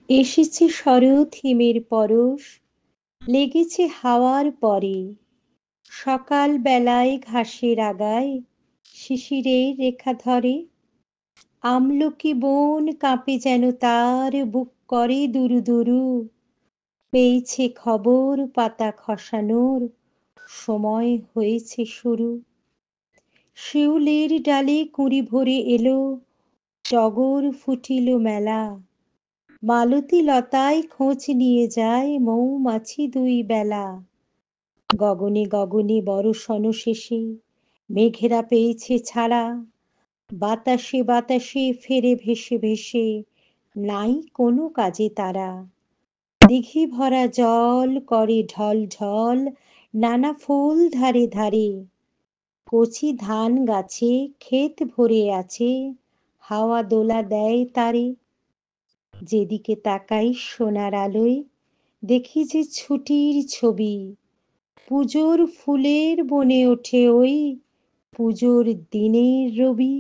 এসেছে শরৎ হিমের পরশ, লেগেছে হাওয়ার পরে। সকাল বেলায় ঘাসের আগায় শিশিরের রেখা ধরে। আমলকি বন কাঁপে যেন তার, বুক করে দুরু দুরু। পেয়েছে খবর পাতা খসানোর, সময় হয়েছে শুরু। শিউলির ডালে কুঁড়ি ভরে এলো, টগর ফুটিল মেলা। মালতী লতায় খোঁজ নিয়ে যায় মৌমাছি দুই বেলা। গগনে গগনে বরষণ শেষে মেঘেরা পেয়েছে ছাড়া। বাতাসে বাতাসে ফেরে ভেসে ভেসে, নাই কোনো কাজে তারা। দিঘি ভরা জল করে ঢল ঢল, নানা ফুল ধারে ধারে। কচি ধান গাছে ক্ষেত ভরে আছে, হাওয়া দোলা দেয় তারে। যেদিকে তাকাই সোনার আলোয়, দেখি যে ছুটির ছবি। পুজোর ফুলের বনে ওঠে ওই, পুজোর দিনের রবি।